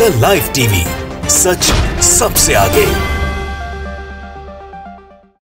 The live TV, सच सबसे आगे।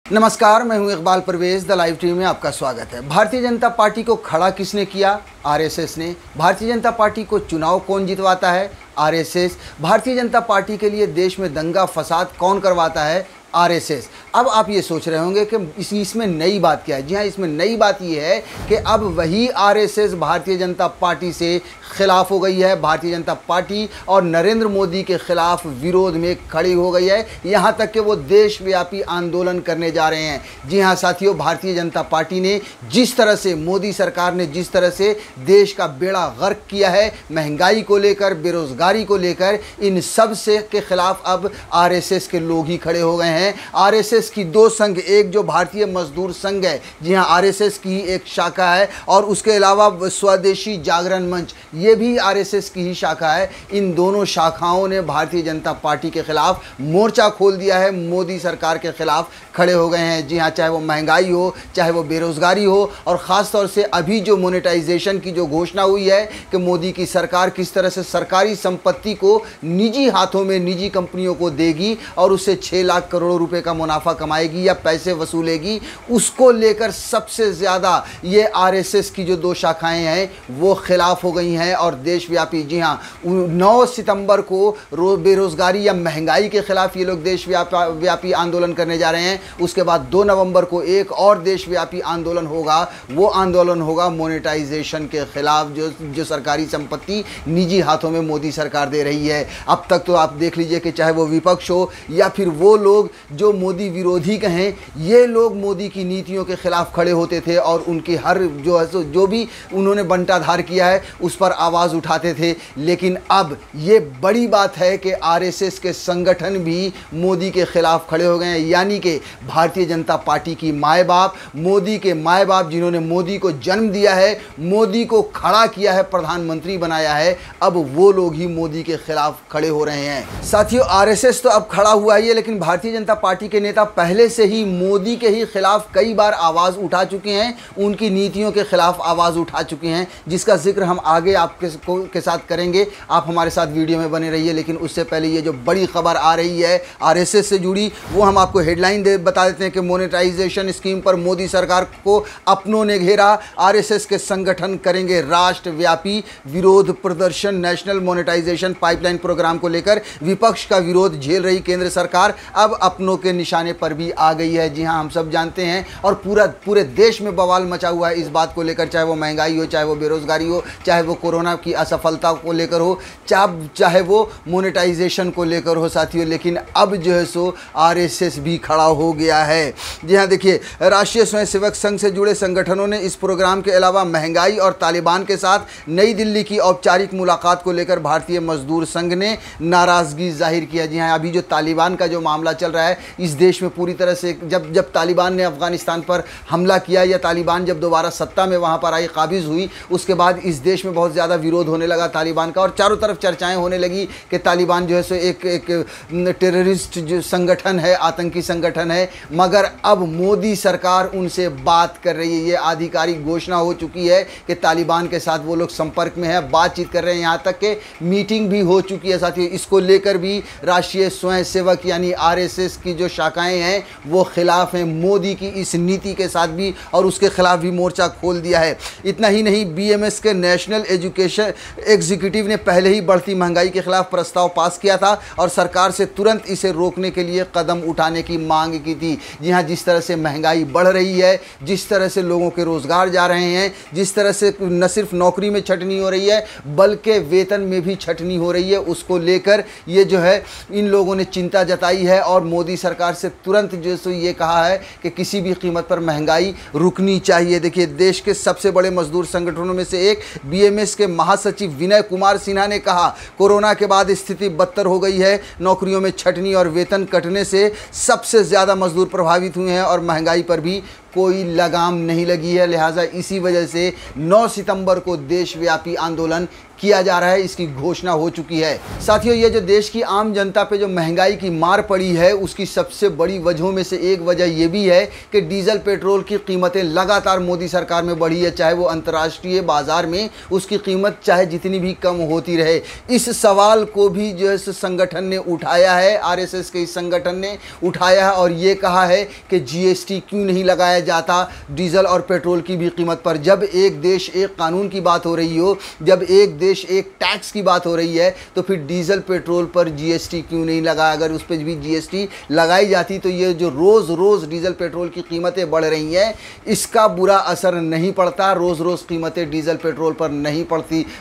नमस्कार, मैं हूं Iqbal Parvez. The live TV में आपका स्वागत है। भारतीय जनता पार्टी को खड़ा किसने किया? आरएसएस ने। भारतीय जनता पार्टी को चुनाव कौन जितवाता है? आरएसएस। भारतीय जनता पार्टी के लिए देश में दंगा फसाद कौन करवाता है? आरएसएस। अब आप ये सोच रहे होंगे कि इसमें नई बात क्या है। जी हाँ, इसमें नई बात ये है कि अब वही आरएसएस भारतीय जनता पार्टी से खिलाफ हो गई है। भारतीय जनता पार्टी और नरेंद्र मोदी के खिलाफ विरोध में खड़ी हो गई है, यहाँ तक कि वो देशव्यापी आंदोलन करने जा रहे हैं। जी हाँ साथियों, भारतीय जनता पार्टी ने जिस तरह से, मोदी सरकार ने जिस तरह से देश का बेड़ा गर्क किया है, महंगाई को लेकर, बेरोजगारी को लेकर, इन सब से के खिलाफ अब आरएसएस के लोग ही खड़े हो गए हैं। आरएसएस की दो संघ, एक जो भारतीय मजदूर संघ है, जी हाँ आरएसएस की एक शाखा है, और उसके अलावा स्वदेशी जागरण मंच, ये भी आरएसएस की ही शाखा है। इन दोनों शाखाओं ने भारतीय जनता पार्टी के खिलाफ मोर्चा खोल दिया है, मोदी सरकार के खिलाफ खड़े हो गए हैं। जी हाँ, चाहे वो महंगाई हो, चाहे वो बेरोजगारी हो, और ख़ास तौर से अभी जो मोनेटाइजेशन की जो घोषणा हुई है कि मोदी की सरकार किस तरह से सरकारी संपत्ति को निजी हाथों में, निजी कंपनियों को देगी और उससे 6 लाख करोड़ रुपए का मुनाफा कमाएगी या पैसे वसूलेगी, उसको लेकर सबसे ज़्यादा ये आरएसएस की जो 2 शाखाएं हैं वो खिलाफ हो गई हैं। और देशव्यापी, जी हाँ, 9 सितंबर को बेरोजगारी या महंगाई के खिलाफ ये लोग देशव्यापी आंदोलन करने जा रहे हैं। उसके बाद 2 नवंबर को एक और देशव्यापी आंदोलन होगा। वो आंदोलन होगा मोनेटाइजेशन के खिलाफ, जो सरकारी संपत्ति निजी हाथों में मोदी सरकार दे रही है। अब तक तो आप देख लीजिए कि चाहे वो विपक्ष हो या फिर वो लोग जो मोदी विरोधी कहें, ये लोग मोदी की नीतियों के खिलाफ खड़े होते थे और उनकी हर जो भी उन्होंने बंटाधार किया है उस पर आवाज़ उठाते थे। लेकिन अब ये बड़ी बात है कि आरएसएस के संगठन भी मोदी के खिलाफ खड़े हो गए हैं। यानी कि भारतीय जनता पार्टी की माए बाप, मोदी के माए बाप, जिन्होंने मोदी को जन्म दिया है, मोदी को खड़ा किया है, प्रधानमंत्री बनाया है, अब वो लोग ही मोदी के खिलाफ खड़े हो रहे हैं। साथियों, आरएसएस तो अब खड़ा हुआ ही है, लेकिन भारतीय जनता पार्टी के नेता पहले से ही मोदी के ही खिलाफ कई बार आवाज़ उठा चुके हैं, उनकी नीतियों के खिलाफ आवाज़ उठा चुके हैं, जिसका जिक्र हम आगे आपके साथ करेंगे। आप हमारे साथ वीडियो में बने रहिए। लेकिन उससे पहले ये जो बड़ी खबर आ रही है आरएसएस से जुड़ी, वो हम आपको हेडलाइन बता देते हैं कि मोनेटाइजेशन स्कीम पर मोदी सरकार को अपनों ने घेरा, आरएसएस के संगठन करेंगे राष्ट्रव्यापी विरोध प्रदर्शन। नेशनल मोनेटाइजेशन पाइपलाइन प्रोग्राम को लेकर विपक्ष का विरोध झेल रही केंद्र सरकार अब अपनों के निशाने पर भी आ गई है। जी हाँ, हम सब जानते हैं और पूरे देश में बवाल मचा हुआ है इस बात को लेकर, चाहे वो महंगाई हो, चाहे वो बेरोजगारी हो, चाहे वो कोरोना की असफलता को लेकर हो, चाहे वो मोनेटाइजेशन को लेकर हो साथियों। लेकिन अब जो है सो आरएसएस भी खड़ा हो गया है। जी हाँ, देखिए, राष्ट्रीय स्वयंसेवक संघ से जुड़े संगठनों ने इस प्रोग्राम के अलावा महंगाई और तालिबान के साथ नई दिल्ली की औपचारिक मुलाकात को लेकर भारतीय मजदूर संघ ने नाराजगी जाहिर किया। जी हाँ, अभी जो तालिबान का जो मामला चल रहा है इस देश में पूरी तरह से, जब तालिबान ने अफगानिस्तान पर हमला किया या तालिबान जब दोबारा सत्ता में वहाँ पर आई, काबिज हुई, उसके बाद इस देश में बहुत ज़्यादा विरोध होने लगा तालिबान का, और चारों तरफ चर्चाएं होने लगी कि तालिबान जो है सो एक टेररिस्ट जो संगठन है, आतंकी संगठन है। मगर अब मोदी सरकार उनसे बात कर रही है। ये आधिकारिक घोषणा हो चुकी है कि तालिबान के साथ वो लोग संपर्क में है, बातचीत कर रहे हैं, यहाँ तक कि मीटिंग भी हो चुकी है साथियों। इसको लेकर भी राष्ट्रीय स्वयंसेवक यानी आरएसएस की जो शाखाएं हैं वो खिलाफ हैं मोदी की इस नीति के साथ भी, और उसके खिलाफ भी मोर्चा खोल दिया है। इतना ही नहीं, बीएमएस के नेशनल एजुकेशन एग्जीक्यूटिव ने पहले ही बढ़ती महंगाई के खिलाफ प्रस्ताव पास किया था और सरकार से तुरंत इसे रोकने के लिए कदम उठाने की मांग की थी। जी हाँ, जिस तरह से महंगाई बढ़ रही है, जिस तरह से लोगों के रोजगार जा रहे हैं, जिस तरह से न सिर्फ नौकरी में छटनी हो रही है बल्कि वेतन में भी छटनी हो रही है, उसको लेकर ये जो है इन लोगों ने चिंता जताई है और मोदी सरकार से तुरंत जो सो ये कहा है कि किसी भी कीमत पर महंगाई रुकनी चाहिए। देखिए, देश के सबसे बड़े मजदूर संगठनों में से एक बीएमएस के महासचिव विनय कुमार सिन्हा ने कहा, कोरोना के बाद स्थिति बदतर हो गई है, नौकरियों में छटनी और वेतन कटने से सबसे ज़्यादा मजदूर प्रभावित हुए हैं और महंगाई पर भी कोई लगाम नहीं लगी है। लिहाजा इसी वजह से 9 सितंबर को देशव्यापी आंदोलन किया जा रहा है, इसकी घोषणा हो चुकी है। साथियों, ये जो देश की आम जनता पे जो महंगाई की मार पड़ी है, उसकी सबसे बड़ी वजहों में से एक वजह ये भी है कि डीजल पेट्रोल की कीमतें लगातार मोदी सरकार में बढ़ी है, चाहे वो अंतर्राष्ट्रीय बाजार में उसकी कीमत चाहे जितनी भी कम होती रहे। इस सवाल को भी जो है संगठन ने उठाया है, आरएसएस के इस संगठन ने उठाया है और ये कहा है कि जीएसटी क्यों नहीं लगाया जाता डीजल और पेट्रोल की भी कीमत पर। जब एक देश एक कानून की बात हो रही हो, जब एक देश एक टैक्स की बात हो रही है, तो फिर डीजल पेट्रोल पर जीएसटी क्यों नहीं लगा? अगर उस पर भी जीएसटी लगाई जाती तो ये जो रोज़ रोज़ डीजल पेट्रोल की कीमतें बढ़ रही हैं, इसका बुरा असर नहीं पड़ता। रोज़ रोज़ कीमतें डीजल पेट्रोल पर नहीं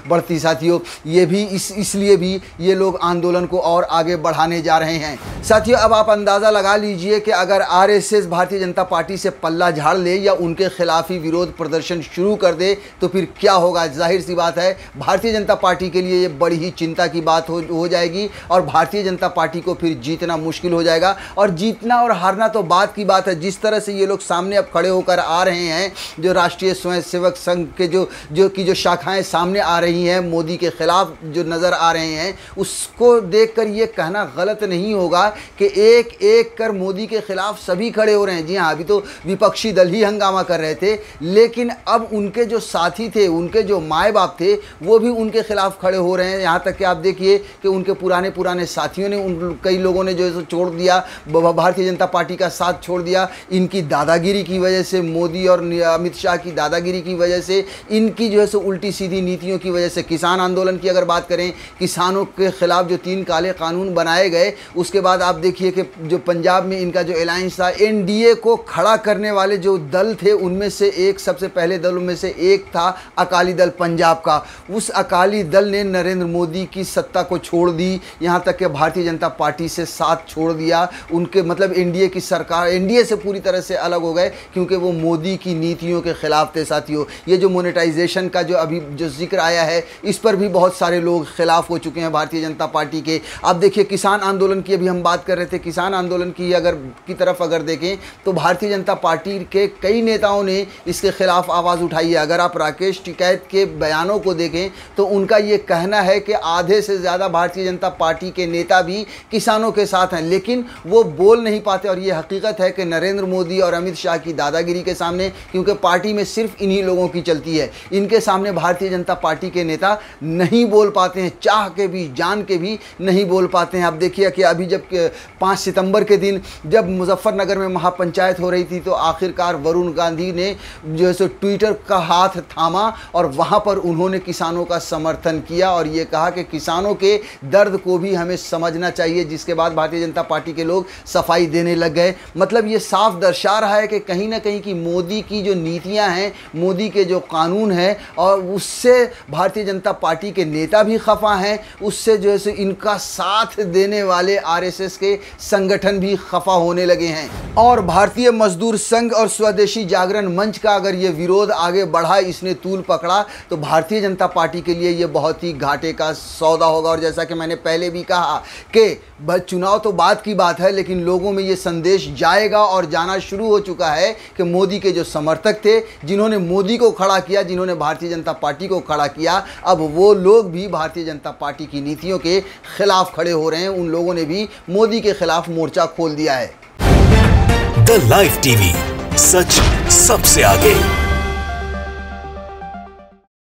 बढ़ती साथियों। ये भी इसलिए भी ये लोग आंदोलन को और आगे बढ़ाने जा रहे हैं। साथियों, अब आप अंदाज़ा लगा लीजिए कि अगर आरएसएस भारतीय जनता पार्टी से पल्ला झाड़ ले या उनके खिलाफ ही विरोध प्रदर्शन शुरू कर दे तो फिर क्या होगा। जाहिर सी बात है, भारतीय जनता पार्टी के लिए ये बड़ी ही चिंता की बात हो जाएगी और भारतीय जनता पार्टी को फिर जीतना मुश्किल हो जाएगा। और जीतना और हारना तो बात की बात है, जिस तरह से ये लोग सामने अब खड़े होकर आ रहे हैं, जो राष्ट्रीय स्वयंसेवक संघ के जो शाखाएं सामने आ रही हैं, मोदी के खिलाफ जो नज़र आ रहे हैं, उसको देखकर ये कहना गलत नहीं होगा कि एक एक कर मोदी के खिलाफ सभी खड़े हो रहे हैं। जी हाँ, अभी तो विपक्षी दल ही हंगामा कर रहे थे, लेकिन अब उनके जो साथी थे, उनके जो माए बाप थे, वो भी उनके खिलाफ खड़े हो रहे हैं। यहाँ तक कि आप देखिए कि उनके पुराने साथियों ने कई लोगों ने जो है छोड़ दिया, भारतीय जनता पार्टी का साथ छोड़ दिया। इनकी दादागिरी की वजह से, मोदी और अमित शाह की दादागिरी की वजह से, इनकी जो है सो उल्टी सीधी नीतियों की वजह से। किसान आंदोलन की अगर बात करें, किसानों के खिलाफ जो 3 काले कानून बनाए गए, उसके बाद आप देखिए कि जो पंजाब में इनका जो अलायंस था, एनडीए को खड़ा करने वाले जो दल थे, उनमें से एक, सबसे पहले दलों में से एक था अकाली दल पंजाब का। उस अकाली दल ने नरेंद्र मोदी की सत्ता को छोड़ दी, यहाँ तक कि भारतीय जनता पार्टी से साथ छोड़ दिया। उनके मतलब एनडीए की सरकार, एनडीए से पूरी तरह से अलग हो गए, क्योंकि वो मोदी की नीतियों के खिलाफ थे। साथियों, ये जो मोनेटाइजेशन का जो अभी जो जिक्र आया है, इस पर भी बहुत सारे लोग खिलाफ हो चुके हैं भारतीय जनता पार्टी के। आप देखिए, किसान आंदोलन की अभी हम बात कर रहे थे, किसान आंदोलन की तरफ अगर देखें तो भारतीय जनता पार्टी के कई नेताओं ने इसके खिलाफ आवाज़ उठाई है। अगर आप राकेश टिकैत के बयानों को देखें तो उनका ये कहना है कि आधे से ज़्यादा भारतीय जनता पार्टी के नेता भी किसानों के साथ हैं, लेकिन वो बोल नहीं पाते। और ये हकीकत है कि नरेंद्र मोदी और अमित शाह की दादागिरी के सामने, क्योंकि पार्टी में सिर्फ इन्हीं लोगों की चलती है, इनके सामने भारतीय जनता पार्टी के नेता नहीं बोल पाते हैं, चाह के भी जान के भी नहीं बोल पाते हैं। आप देखिए कि अभी जब 5 सितंबर के दिन जब मुजफ्फरनगर में महापंचायत हो रही थी, तो आखिरकार वरुण गांधी ने जो है सो ट्विटर का हाथ थामा और वहाँ पर उन्होंने किसानों का समर्थन किया और ये कहा कि किसानों के दर्द को भी हमें समझना चाहिए, जिसके बाद भारतीय जनता पार्टी के लोग सफाई देने लग गए। मतलब ये साफ दर्शा रहा है कि कहीं ना कहीं की मोदी की जो नीतियां हैं, मोदी के जो कानून हैं, और उससे भारतीय जनता पार्टी के नेता भी खफा हैं, उससे जो है सो इनका साथ देने वाले आरएसएस के संगठन भी खफा होने लगे हैं। और भारतीय मजदूर संघ और स्वदेशी जागरण मंच का अगर ये विरोध आगे बढ़ा, इसने तूल पकड़ा, तो भारतीय जनता पार्टी के लिए ये बहुत ही घाटे का सौदा होगा। और जैसा कि मैंने पहले भी कहा कि चुनाव तो बात की बात है, लेकिन लोगों में ये संदेश जाएगा और जाना शुरू हो चुका है कि मोदी के जो समर्थक थे, जिन्होंने मोदी को खड़ा किया, जिन्होंने भारतीय जनता पार्टी को खड़ा किया, अब वो लोग भी भारतीय जनता पार्टी की नीतियों के खिलाफ खड़े हो रहे हैं। उन लोगों ने भी मोदी के खिलाफ मोर्चा खोल दिया है। द लाइव टीवी, सच सबसे आगे।